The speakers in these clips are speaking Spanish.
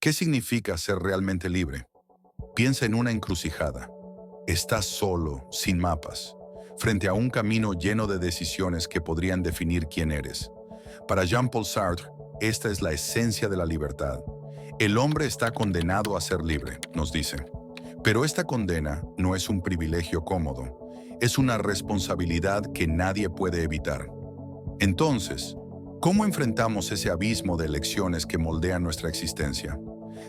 ¿Qué significa ser realmente libre? Piensa en una encrucijada. Estás solo, sin mapas, frente a un camino lleno de decisiones que podrían definir quién eres. Para Jean-Paul Sartre, esta es la esencia de la libertad. El hombre está condenado a ser libre, nos dice. Pero esta condena no es un privilegio cómodo, es una responsabilidad que nadie puede evitar. Entonces, ¿cómo enfrentamos ese abismo de elecciones que moldean nuestra existencia?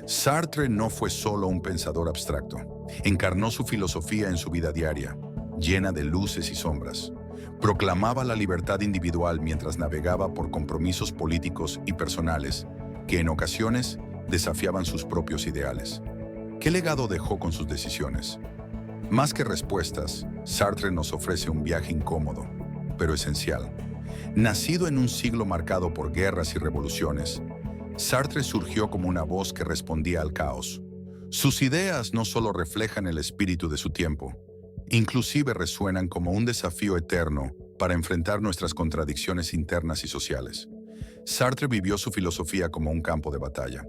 Sartre no fue solo un pensador abstracto. Encarnó su filosofía en su vida diaria, llena de luces y sombras. Proclamaba la libertad individual mientras navegaba por compromisos políticos y personales que en ocasiones desafiaban sus propios ideales. ¿Qué legado dejó con sus decisiones? Más que respuestas, Sartre nos ofrece un viaje incómodo, pero esencial. Nacido en un siglo marcado por guerras y revoluciones, Sartre surgió como una voz que respondía al caos. Sus ideas no solo reflejan el espíritu de su tiempo, inclusive resuenan como un desafío eterno para enfrentar nuestras contradicciones internas y sociales. Sartre vivió su filosofía como un campo de batalla.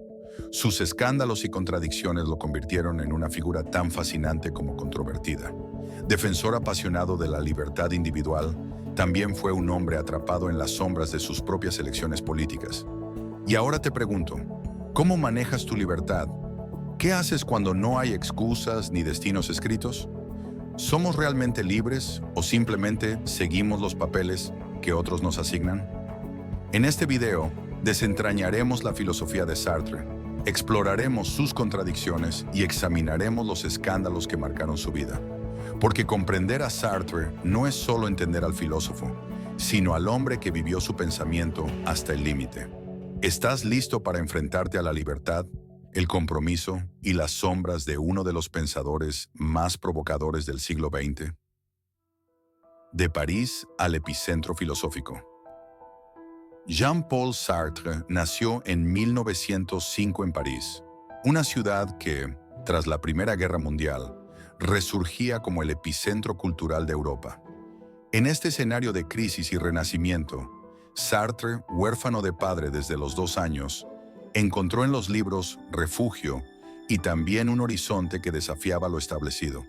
Sus escándalos y contradicciones lo convirtieron en una figura tan fascinante como controvertida. Defensor apasionado de la libertad individual, también fue un hombre atrapado en las sombras de sus propias elecciones políticas. Y ahora te pregunto, ¿cómo manejas tu libertad? ¿Qué haces cuando no hay excusas ni destinos escritos? ¿Somos realmente libres o simplemente seguimos los papeles que otros nos asignan? En este video, desentrañaremos la filosofía de Sartre, exploraremos sus contradicciones y examinaremos los escándalos que marcaron su vida. Porque comprender a Sartre no es solo entender al filósofo, sino al hombre que vivió su pensamiento hasta el límite. ¿Estás listo para enfrentarte a la libertad, el compromiso y las sombras de uno de los pensadores más provocadores del siglo XX? De París al epicentro filosófico. Jean-Paul Sartre nació en 1905 en París, una ciudad que, tras la Primera Guerra Mundial, resurgía como el epicentro cultural de Europa. En este escenario de crisis y renacimiento, Sartre, huérfano de padre desde los 2 años, encontró en los libros refugio y también un horizonte que desafiaba lo establecido.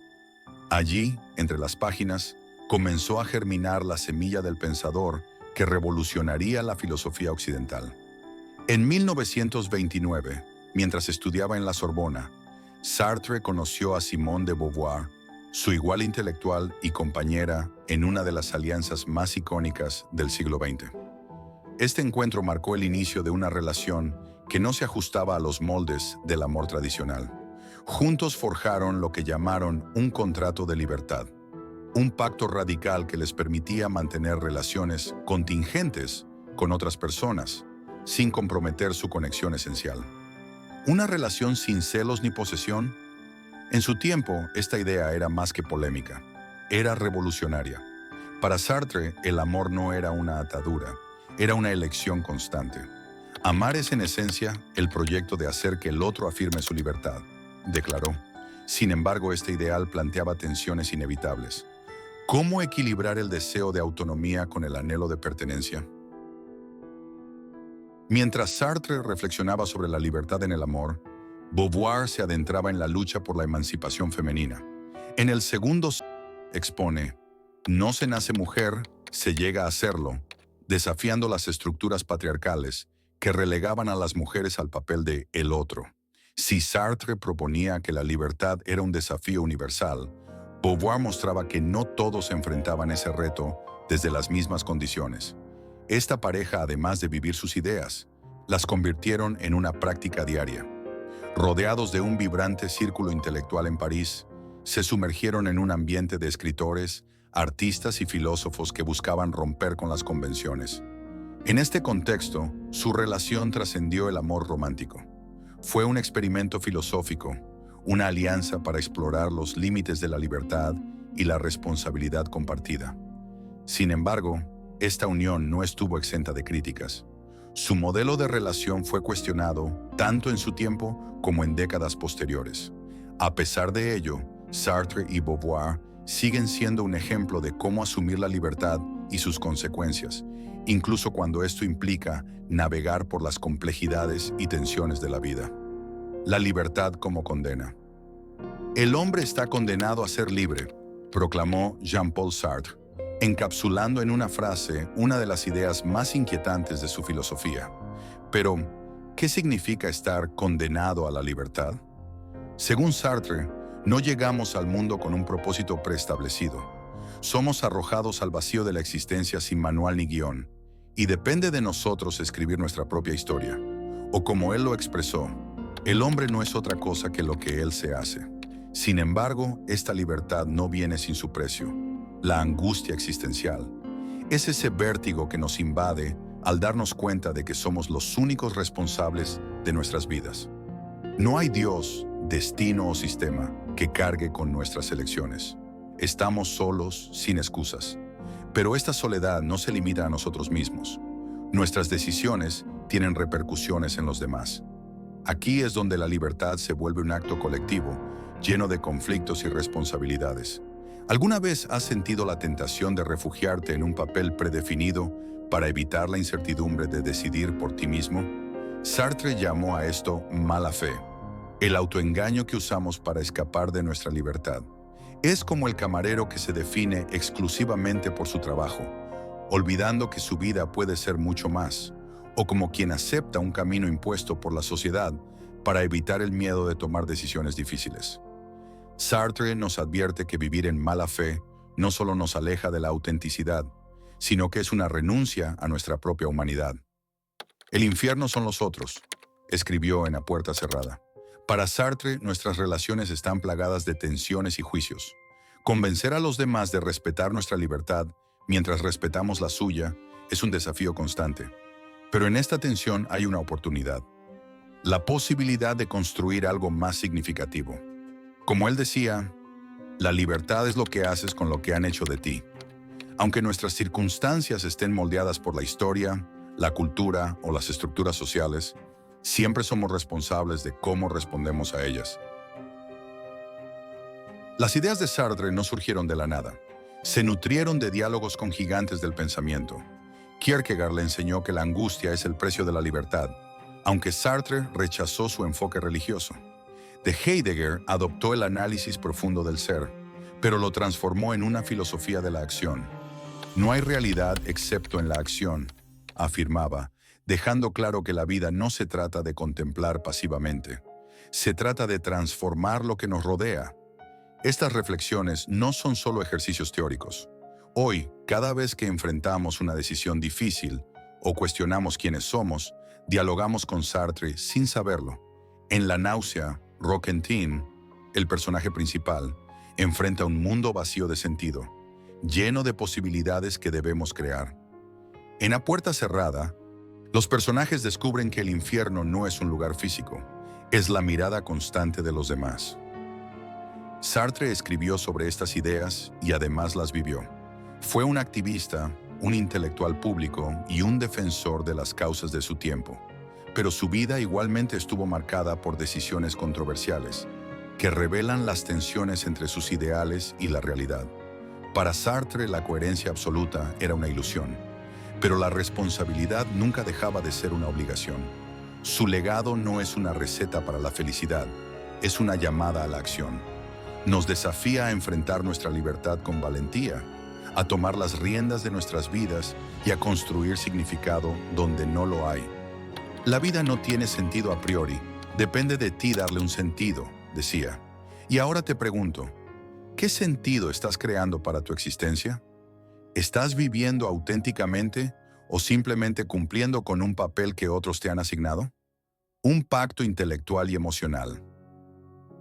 Allí, entre las páginas, comenzó a germinar la semilla del pensador que revolucionaría la filosofía occidental. En 1929, mientras estudiaba en la Sorbona, Sartre conoció a Simone de Beauvoir, su igual intelectual y compañera en una de las alianzas más icónicas del siglo XX. Este encuentro marcó el inicio de una relación que no se ajustaba a los moldes del amor tradicional. Juntos forjaron lo que llamaron un contrato de libertad, un pacto radical que les permitía mantener relaciones contingentes con otras personas, sin comprometer su conexión esencial. ¿Una relación sin celos ni posesión? En su tiempo, esta idea era más que polémica, era revolucionaria. Para Sartre, el amor no era una atadura, era una elección constante. Amar es en esencia el proyecto de hacer que el otro afirme su libertad, declaró. Sin embargo, este ideal planteaba tensiones inevitables. ¿Cómo equilibrar el deseo de autonomía con el anhelo de pertenencia? Mientras Sartre reflexionaba sobre la libertad en el amor, Beauvoir se adentraba en la lucha por la emancipación femenina. En el segundo expone, no se nace mujer, se llega a serlo, desafiando las estructuras patriarcales que relegaban a las mujeres al papel de el otro. Si Sartre proponía que la libertad era un desafío universal, Beauvoir mostraba que no todos enfrentaban ese reto desde las mismas condiciones. Esta pareja, además de vivir sus ideas, las convirtieron en una práctica diaria. Rodeados de un vibrante círculo intelectual en París, se sumergieron en un ambiente de escritores, artistas y filósofos que buscaban romper con las convenciones. En este contexto, su relación trascendió el amor romántico. Fue un experimento filosófico, una alianza para explorar los límites de la libertad y la responsabilidad compartida. Sin embargo, esta unión no estuvo exenta de críticas. Su modelo de relación fue cuestionado tanto en su tiempo como en décadas posteriores. A pesar de ello, Sartre y Beauvoir siguen siendo un ejemplo de cómo asumir la libertad y sus consecuencias, incluso cuando esto implica navegar por las complejidades y tensiones de la vida. La libertad como condena. El hombre está condenado a ser libre, proclamó Jean-Paul Sartre, encapsulando en una frase una de las ideas más inquietantes de su filosofía. Pero, ¿qué significa estar condenado a la libertad? Según Sartre, no llegamos al mundo con un propósito preestablecido. Somos arrojados al vacío de la existencia sin manual ni guión, y depende de nosotros escribir nuestra propia historia. O como él lo expresó, el hombre no es otra cosa que lo que él se hace. Sin embargo, esta libertad no viene sin su precio, la angustia existencial. Es ese vértigo que nos invade al darnos cuenta de que somos los únicos responsables de nuestras vidas. No hay Dios, destino o sistema que cargue con nuestras elecciones. Estamos solos, sin excusas. Pero esta soledad no se limita a nosotros mismos. Nuestras decisiones tienen repercusiones en los demás. Aquí es donde la libertad se vuelve un acto colectivo, lleno de conflictos y responsabilidades. ¿Alguna vez has sentido la tentación de refugiarte en un papel predefinido para evitar la incertidumbre de decidir por ti mismo? Sartre llamó a esto mala fe, el autoengaño que usamos para escapar de nuestra libertad. Es como el camarero que se define exclusivamente por su trabajo, olvidando que su vida puede ser mucho más, o como quien acepta un camino impuesto por la sociedad para evitar el miedo de tomar decisiones difíciles. Sartre nos advierte que vivir en mala fe no solo nos aleja de la autenticidad, sino que es una renuncia a nuestra propia humanidad. El infierno son los otros, escribió en A Puerta Cerrada. Para Sartre, nuestras relaciones están plagadas de tensiones y juicios. Convencer a los demás de respetar nuestra libertad mientras respetamos la suya es un desafío constante. Pero en esta tensión hay una oportunidad, la posibilidad de construir algo más significativo. Como él decía, la libertad es lo que haces con lo que han hecho de ti. Aunque nuestras circunstancias estén moldeadas por la historia, la cultura o las estructuras sociales, siempre somos responsables de cómo respondemos a ellas. Las ideas de Sartre no surgieron de la nada. Se nutrieron de diálogos con gigantes del pensamiento. Kierkegaard le enseñó que la angustia es el precio de la libertad, aunque Sartre rechazó su enfoque religioso. De Heidegger adoptó el análisis profundo del ser, pero lo transformó en una filosofía de la acción. No hay realidad excepto en la acción, afirmaba, dejando claro que la vida no se trata de contemplar pasivamente. Se trata de transformar lo que nos rodea. Estas reflexiones no son solo ejercicios teóricos. Hoy, cada vez que enfrentamos una decisión difícil o cuestionamos quiénes somos, dialogamos con Sartre sin saberlo. En La náusea, Roquentin, el personaje principal, enfrenta un mundo vacío de sentido, lleno de posibilidades que debemos crear. En A Puerta Cerrada, los personajes descubren que el infierno no es un lugar físico, es la mirada constante de los demás. Sartre escribió sobre estas ideas y además las vivió. Fue un activista, un intelectual público y un defensor de las causas de su tiempo, pero su vida igualmente estuvo marcada por decisiones controversiales, que revelan las tensiones entre sus ideales y la realidad. Para Sartre, la coherencia absoluta era una ilusión, pero la responsabilidad nunca dejaba de ser una obligación. Su legado no es una receta para la felicidad, es una llamada a la acción. Nos desafía a enfrentar nuestra libertad con valentía, a tomar las riendas de nuestras vidas y a construir significado donde no lo hay. La vida no tiene sentido a priori, depende de ti darle un sentido, decía. Y ahora te pregunto, ¿qué sentido estás creando para tu existencia? ¿Estás viviendo auténticamente o simplemente cumpliendo con un papel que otros te han asignado? Un pacto intelectual y emocional.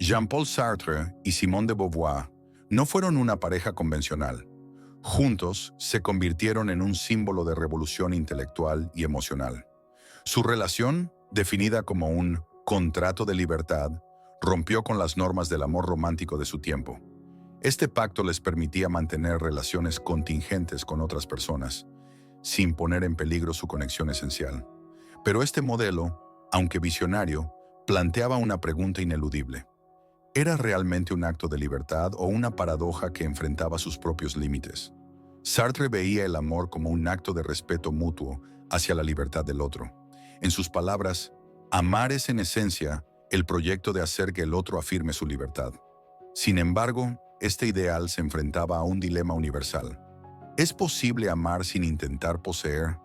Jean-Paul Sartre y Simone de Beauvoir no fueron una pareja convencional. Juntos se convirtieron en un símbolo de revolución intelectual y emocional. Su relación, definida como un contrato de libertad, rompió con las normas del amor romántico de su tiempo. Este pacto les permitía mantener relaciones contingentes con otras personas, sin poner en peligro su conexión esencial. Pero este modelo, aunque visionario, planteaba una pregunta ineludible. ¿Era realmente un acto de libertad o una paradoja que enfrentaba sus propios límites? Sartre veía el amor como un acto de respeto mutuo hacia la libertad del otro. En sus palabras, amar es en esencia el proyecto de hacer que el otro afirme su libertad. Sin embargo, este ideal se enfrentaba a un dilema universal. ¿Es posible amar sin intentar poseer?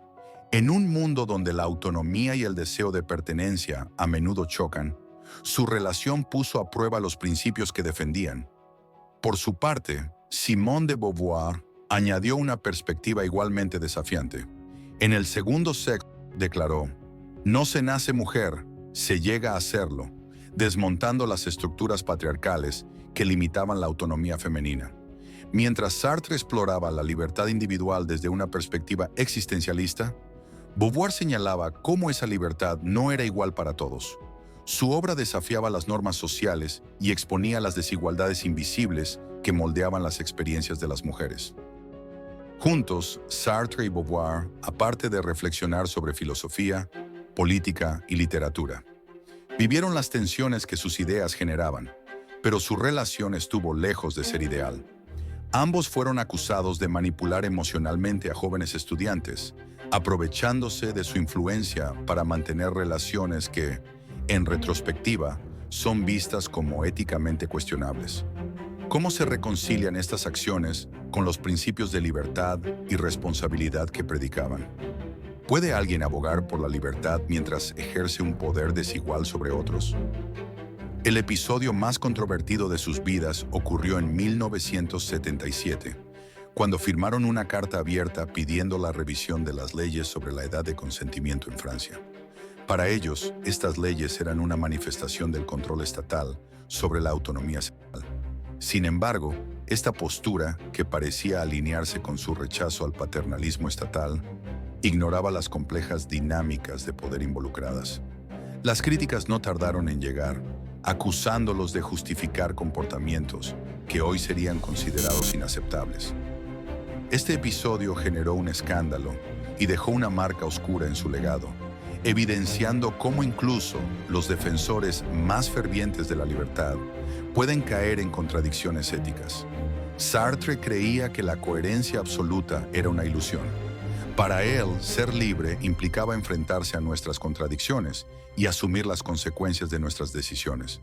En un mundo donde la autonomía y el deseo de pertenencia a menudo chocan, su relación puso a prueba los principios que defendían. Por su parte, Simone de Beauvoir añadió una perspectiva igualmente desafiante. En el segundo sexo, declaró, no se nace mujer, se llega a serlo, desmontando las estructuras patriarcales que limitaban la autonomía femenina. Mientras Sartre exploraba la libertad individual desde una perspectiva existencialista, Beauvoir señalaba cómo esa libertad no era igual para todos. Su obra desafiaba las normas sociales y exponía las desigualdades invisibles que moldeaban las experiencias de las mujeres. Juntos, Sartre y Beauvoir, aparte de reflexionar sobre filosofía, política y literatura, vivieron las tensiones que sus ideas generaban, pero su relación estuvo lejos de ser ideal. Ambos fueron acusados de manipular emocionalmente a jóvenes estudiantes, aprovechándose de su influencia para mantener relaciones que, en retrospectiva, son vistas como éticamente cuestionables. ¿Cómo se reconcilian estas acciones con los principios de libertad y responsabilidad que predicaban? ¿Puede alguien abogar por la libertad mientras ejerce un poder desigual sobre otros? El episodio más controvertido de sus vidas ocurrió en 1977, cuando firmaron una carta abierta pidiendo la revisión de las leyes sobre la edad de consentimiento en Francia. Para ellos, estas leyes eran una manifestación del control estatal sobre la autonomía sexual. Sin embargo, esta postura, que parecía alinearse con su rechazo al paternalismo estatal, ignoraba las complejas dinámicas de poder involucradas. Las críticas no tardaron en llegar, acusándolos de justificar comportamientos que hoy serían considerados inaceptables. Este episodio generó un escándalo y dejó una marca oscura en su legado, evidenciando cómo incluso los defensores más fervientes de la libertad pueden caer en contradicciones éticas. Sartre creía que la coherencia absoluta era una ilusión. Para él, ser libre implicaba enfrentarse a nuestras contradicciones y asumir las consecuencias de nuestras decisiones.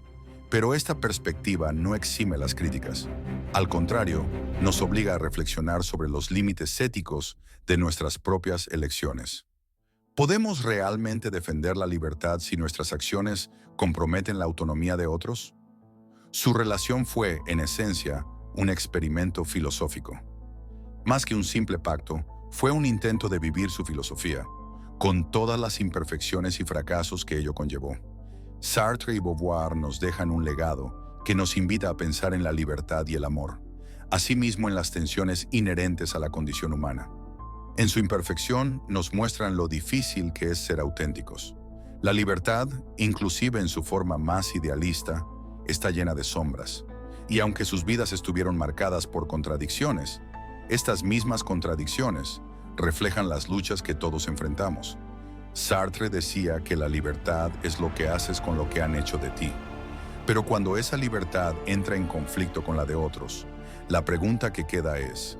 Pero esta perspectiva no exime las críticas. Al contrario, nos obliga a reflexionar sobre los límites éticos de nuestras propias elecciones. ¿Podemos realmente defender la libertad si nuestras acciones comprometen la autonomía de otros? Su relación fue, en esencia, un experimento filosófico. Más que un simple pacto, fue un intento de vivir su filosofía, con todas las imperfecciones y fracasos que ello conllevó. Sartre y Beauvoir nos dejan un legado que nos invita a pensar en la libertad y el amor, asimismo en las tensiones inherentes a la condición humana. En su imperfección nos muestran lo difícil que es ser auténticos. La libertad, inclusive en su forma más idealista, está llena de sombras. Y aunque sus vidas estuvieron marcadas por contradicciones, estas mismas contradicciones reflejan las luchas que todos enfrentamos. Sartre decía que la libertad es lo que haces con lo que han hecho de ti. Pero cuando esa libertad entra en conflicto con la de otros, la pregunta que queda es: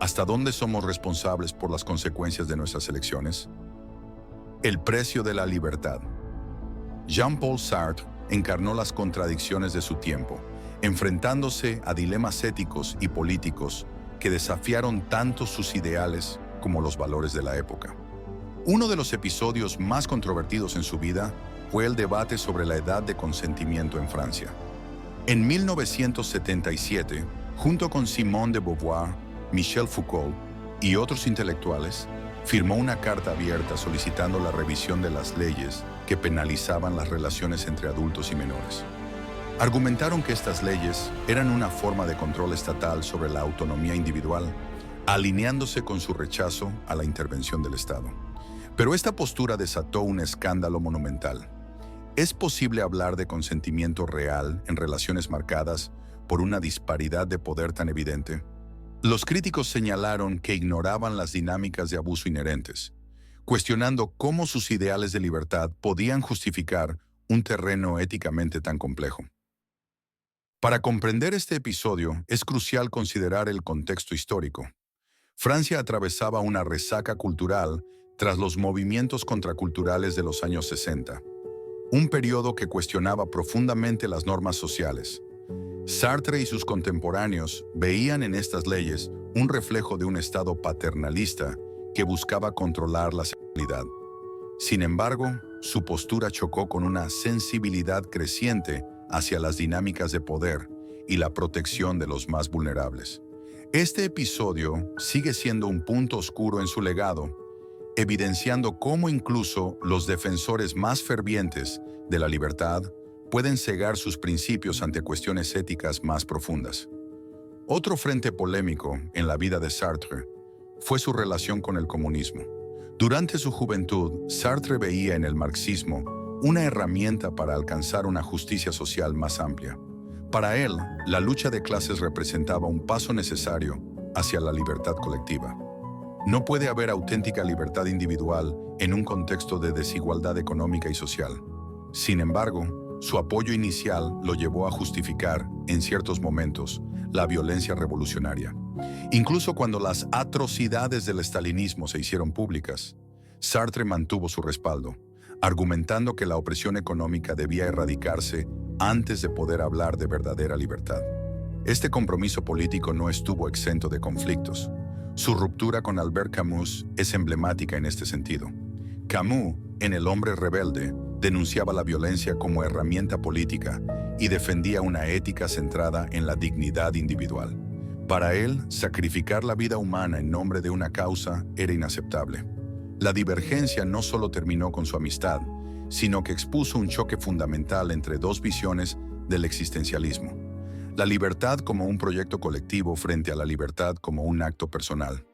¿hasta dónde somos responsables por las consecuencias de nuestras elecciones? El precio de la libertad. Jean-Paul Sartre encarnó las contradicciones de su tiempo, enfrentándose a dilemas éticos y políticos que desafiaron tanto sus ideales como los valores de la época. Uno de los episodios más controvertidos en su vida fue el debate sobre la edad de consentimiento en Francia. En 1977, junto con Simone de Beauvoir, Michel Foucault y otros intelectuales, firmó una carta abierta solicitando la revisión de las leyes que penalizaban las relaciones entre adultos y menores. Argumentaron que estas leyes eran una forma de control estatal sobre la autonomía individual, alineándose con su rechazo a la intervención del Estado. Pero esta postura desató un escándalo monumental. ¿Es posible hablar de consentimiento real en relaciones marcadas por una disparidad de poder tan evidente? Los críticos señalaron que ignoraban las dinámicas de abuso inherentes, cuestionando cómo sus ideales de libertad podían justificar un terreno éticamente tan complejo. Para comprender este episodio, es crucial considerar el contexto histórico. Francia atravesaba una resaca cultural tras los movimientos contraculturales de los años 60. un periodo que cuestionaba profundamente las normas sociales. Sartre y sus contemporáneos veían en estas leyes un reflejo de un Estado paternalista que buscaba controlar la sexualidad. Sin embargo, su postura chocó con una sensibilidad creciente hacia las dinámicas de poder y la protección de los más vulnerables. Este episodio sigue siendo un punto oscuro en su legado, evidenciando cómo incluso los defensores más fervientes de la libertad pueden cegar sus principios ante cuestiones éticas más profundas. Otro frente polémico en la vida de Sartre fue su relación con el comunismo. Durante su juventud, Sartre veía en el marxismo una herramienta para alcanzar una justicia social más amplia. Para él, la lucha de clases representaba un paso necesario hacia la libertad colectiva. No puede haber auténtica libertad individual en un contexto de desigualdad económica y social. Sin embargo, su apoyo inicial lo llevó a justificar, en ciertos momentos, la violencia revolucionaria. Incluso cuando las atrocidades del estalinismo se hicieron públicas, Sartre mantuvo su respaldo, argumentando que la opresión económica debía erradicarse antes de poder hablar de verdadera libertad. Este compromiso político no estuvo exento de conflictos. Su ruptura con Albert Camus es emblemática en este sentido. Camus, en El hombre rebelde, denunciaba la violencia como herramienta política y defendía una ética centrada en la dignidad individual. Para él, sacrificar la vida humana en nombre de una causa era inaceptable. La divergencia no solo terminó con su amistad, sino que expuso un choque fundamental entre dos visiones del existencialismo: la libertad como un proyecto colectivo frente a la libertad como un acto personal.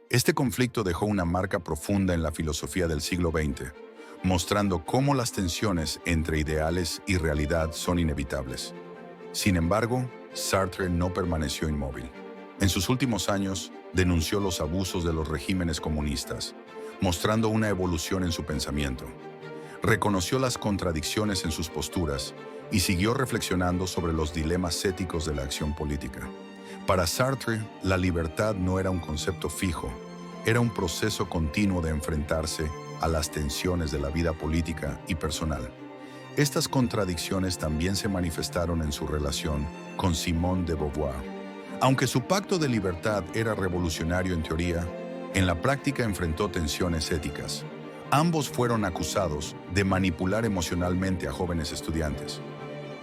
Este conflicto dejó una marca profunda en la filosofía del siglo XX, mostrando cómo las tensiones entre ideales y realidad son inevitables. Sin embargo, Sartre no permaneció inmóvil. En sus últimos años, denunció los abusos de los regímenes comunistas, mostrando una evolución en su pensamiento. Reconoció las contradicciones en sus posturas y siguió reflexionando sobre los dilemas éticos de la acción política. Para Sartre, la libertad no era un concepto fijo, era un proceso continuo de enfrentarse a las tensiones de la vida política y personal. Estas contradicciones también se manifestaron en su relación con Simone de Beauvoir. Aunque su pacto de libertad era revolucionario en teoría, en la práctica enfrentó tensiones éticas. Ambos fueron acusados de manipular emocionalmente a jóvenes estudiantes.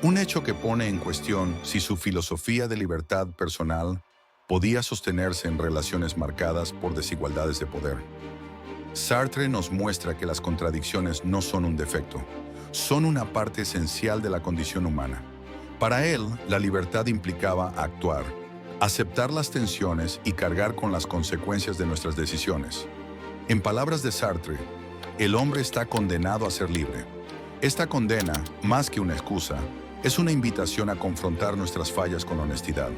Un hecho que pone en cuestión si su filosofía de libertad personal podía sostenerse en relaciones marcadas por desigualdades de poder. Sartre nos muestra que las contradicciones no son un defecto, son una parte esencial de la condición humana. Para él, la libertad implicaba actuar, aceptar las tensiones y cargar con las consecuencias de nuestras decisiones. En palabras de Sartre, el hombre está condenado a ser libre. Esta condena, más que una excusa, es una invitación a confrontar nuestras fallas con honestidad.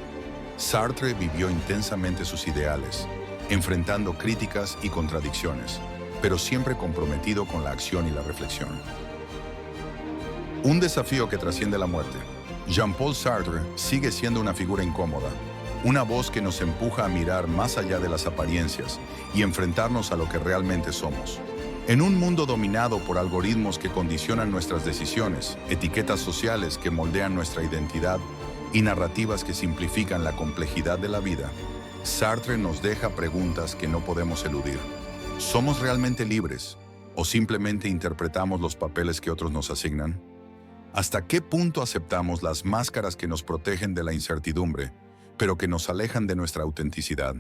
Sartre vivió intensamente sus ideales, enfrentando críticas y contradicciones, pero siempre comprometido con la acción y la reflexión. Un desafío que trasciende la muerte. Jean-Paul Sartre sigue siendo una figura incómoda, una voz que nos empuja a mirar más allá de las apariencias y enfrentarnos a lo que realmente somos. En un mundo dominado por algoritmos que condicionan nuestras decisiones, etiquetas sociales que moldean nuestra identidad y narrativas que simplifican la complejidad de la vida, Sartre nos deja preguntas que no podemos eludir. ¿Somos realmente libres o simplemente interpretamos los papeles que otros nos asignan? ¿Hasta qué punto aceptamos las máscaras que nos protegen de la incertidumbre, pero que nos alejan de nuestra autenticidad?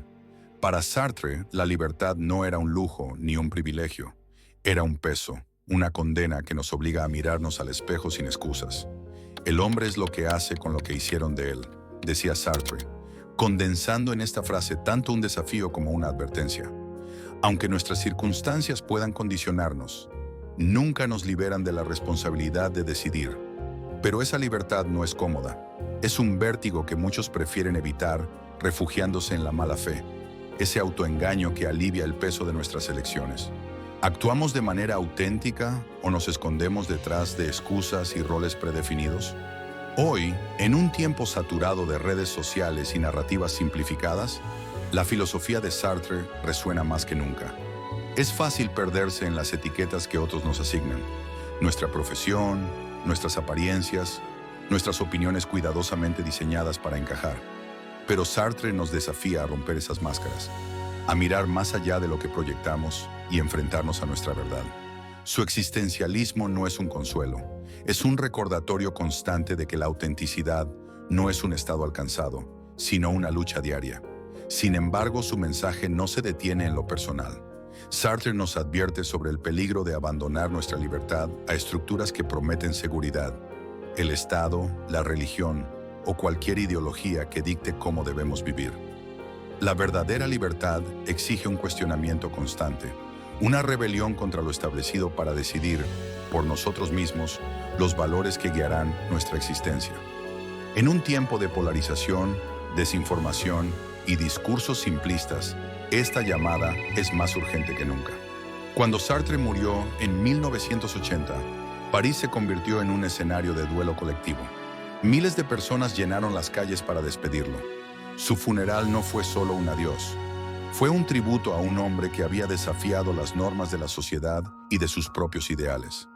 Para Sartre, la libertad no era un lujo ni un privilegio. Era un peso, una condena que nos obliga a mirarnos al espejo sin excusas. El hombre es lo que hace con lo que hicieron de él, decía Sartre, condensando en esta frase tanto un desafío como una advertencia. Aunque nuestras circunstancias puedan condicionarnos, nunca nos liberan de la responsabilidad de decidir. Pero esa libertad no es cómoda. Es un vértigo que muchos prefieren evitar, refugiándose en la mala fe, ese autoengaño que alivia el peso de nuestras elecciones. ¿Actuamos de manera auténtica o nos escondemos detrás de excusas y roles predefinidos? Hoy, en un tiempo saturado de redes sociales y narrativas simplificadas, la filosofía de Sartre resuena más que nunca. Es fácil perderse en las etiquetas que otros nos asignan. nuestra profesión, nuestras apariencias, nuestras opiniones cuidadosamente diseñadas para encajar. Pero Sartre nos desafía a romper esas máscaras, a mirar más allá de lo que proyectamos y enfrentarnos a nuestra verdad. Su existencialismo no es un consuelo, es un recordatorio constante de que la autenticidad no es un estado alcanzado, sino una lucha diaria. Sin embargo, su mensaje no se detiene en lo personal. Sartre nos advierte sobre el peligro de abandonar nuestra libertad a estructuras que prometen seguridad, el Estado, la religión o cualquier ideología que dicte cómo debemos vivir. La verdadera libertad exige un cuestionamiento constante, una rebelión contra lo establecido para decidir, por nosotros mismos, los valores que guiarán nuestra existencia. En un tiempo de polarización, desinformación y discursos simplistas, esta llamada es más urgente que nunca. Cuando Sartre murió en 1980, París se convirtió en un escenario de duelo colectivo. Miles de personas llenaron las calles para despedirlo. Su funeral no fue solo un adiós, fue un tributo a un hombre que había desafiado las normas de la sociedad y de sus propios ideales.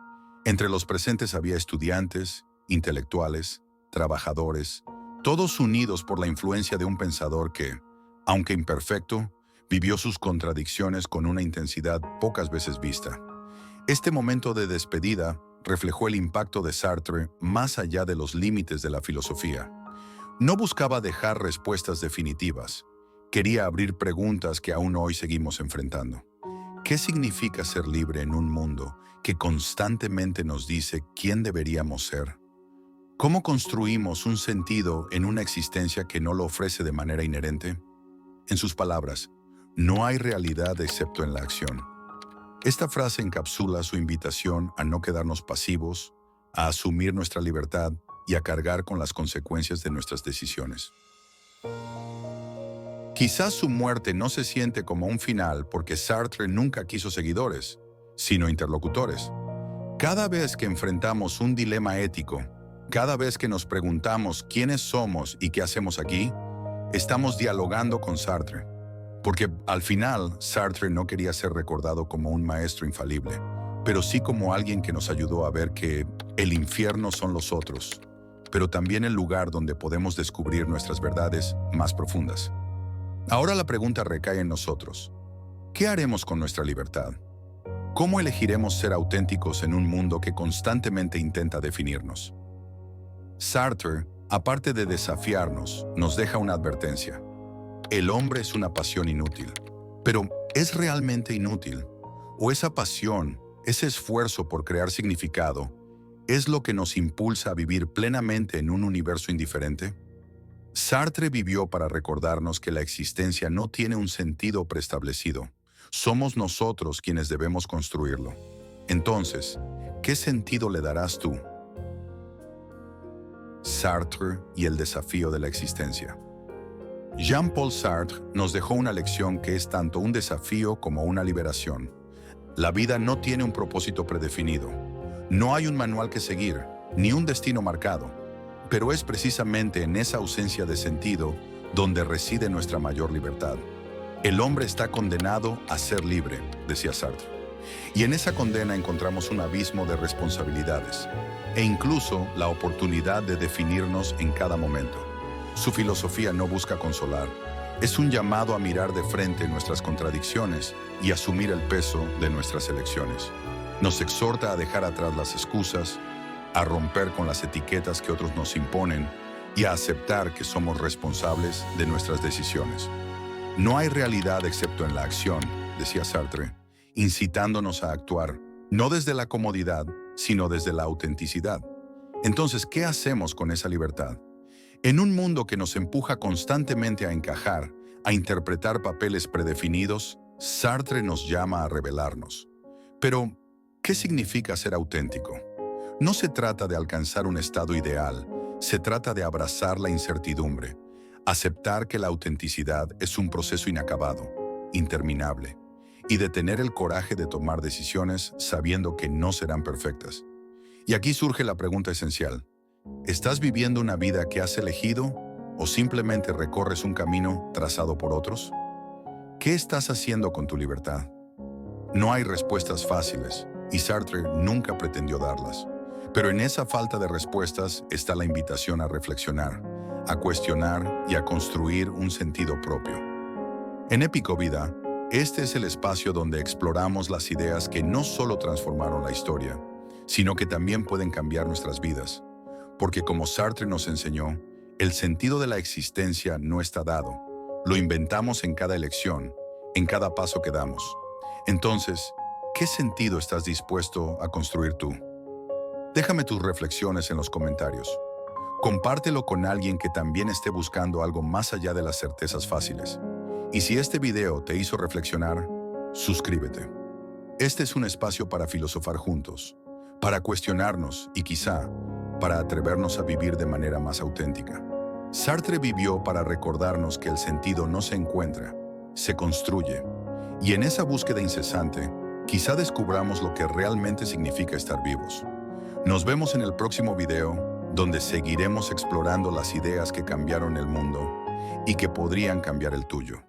Entre los presentes había estudiantes, intelectuales, trabajadores, todos unidos por la influencia de un pensador que, aunque imperfecto, vivió sus contradicciones con una intensidad pocas veces vista. Este momento de despedida reflejó el impacto de Sartre más allá de los límites de la filosofía. No buscaba dejar respuestas definitivas, quería abrir preguntas que aún hoy seguimos enfrentando. ¿Qué significa ser libre en un mundo que constantemente nos dice quién deberíamos ser? ¿Cómo construimos un sentido en una existencia que no lo ofrece de manera inherente? En sus palabras, no hay realidad excepto en la acción. Esta frase encapsula su invitación a no quedarnos pasivos, a asumir nuestra libertad y a cargar con las consecuencias de nuestras decisiones. Quizás su muerte no se siente como un final porque Sartre nunca quiso seguidores, sino interlocutores. Cada vez que enfrentamos un dilema ético, cada vez que nos preguntamos quiénes somos y qué hacemos aquí, estamos dialogando con Sartre. Porque al final, Sartre no quería ser recordado como un maestro infalible, pero sí como alguien que nos ayudó a ver que el infierno son los otros, pero también el lugar donde podemos descubrir nuestras verdades más profundas. Ahora la pregunta recae en nosotros. ¿Qué haremos con nuestra libertad? ¿Cómo elegiremos ser auténticos en un mundo que constantemente intenta definirnos? Sartre, aparte de desafiarnos, nos deja una advertencia. El hombre es una pasión inútil. Pero, ¿es realmente inútil? ¿O esa pasión, ese esfuerzo por crear significado, es lo que nos impulsa a vivir plenamente en un universo indiferente? Sartre vivió para recordarnos que la existencia no tiene un sentido preestablecido. Somos nosotros quienes debemos construirlo. Entonces, ¿qué sentido le darás tú? Sartre y el desafío de la existencia. Jean-Paul Sartre nos dejó una lección que es tanto un desafío como una liberación. La vida no tiene un propósito predefinido. No hay un manual que seguir, ni un destino marcado. Pero es precisamente en esa ausencia de sentido donde reside nuestra mayor libertad. El hombre está condenado a ser libre, decía Sartre. Y en esa condena encontramos un abismo de responsabilidades e incluso la oportunidad de definirnos en cada momento. Su filosofía no busca consolar, es un llamado a mirar de frente nuestras contradicciones y asumir el peso de nuestras elecciones. Nos exhorta a dejar atrás las excusas, a romper con las etiquetas que otros nos imponen y a aceptar que somos responsables de nuestras decisiones. No hay realidad excepto en la acción, decía Sartre, incitándonos a actuar, no desde la comodidad, sino desde la autenticidad. Entonces, ¿qué hacemos con esa libertad? En un mundo que nos empuja constantemente a encajar, a interpretar papeles predefinidos, Sartre nos llama a revelarnos. Pero, ¿qué significa ser auténtico? No se trata de alcanzar un estado ideal, se trata de abrazar la incertidumbre, aceptar que la autenticidad es un proceso inacabado, interminable, y de tener el coraje de tomar decisiones sabiendo que no serán perfectas. Y aquí surge la pregunta esencial. ¿Estás viviendo una vida que has elegido o simplemente recorres un camino trazado por otros? ¿Qué estás haciendo con tu libertad? No hay respuestas fáciles, y Sartre nunca pretendió darlas. Pero en esa falta de respuestas está la invitación a reflexionar, a cuestionar y a construir un sentido propio. En Épico Vida, este es el espacio donde exploramos las ideas que no solo transformaron la historia, sino que también pueden cambiar nuestras vidas. Porque como Sartre nos enseñó, el sentido de la existencia no está dado. Lo inventamos en cada elección, en cada paso que damos. Entonces, ¿qué sentido estás dispuesto a construir tú? Déjame tus reflexiones en los comentarios. Compártelo con alguien que también esté buscando algo más allá de las certezas fáciles. Y si este video te hizo reflexionar, suscríbete. Este es un espacio para filosofar juntos, para cuestionarnos y quizá para atrevernos a vivir de manera más auténtica. Sartre vivió para recordarnos que el sentido no se encuentra, se construye. Y en esa búsqueda incesante, quizá descubramos lo que realmente significa estar vivos. Nos vemos en el próximo video, donde seguiremos explorando las ideas que cambiaron el mundo y que podrían cambiar el tuyo.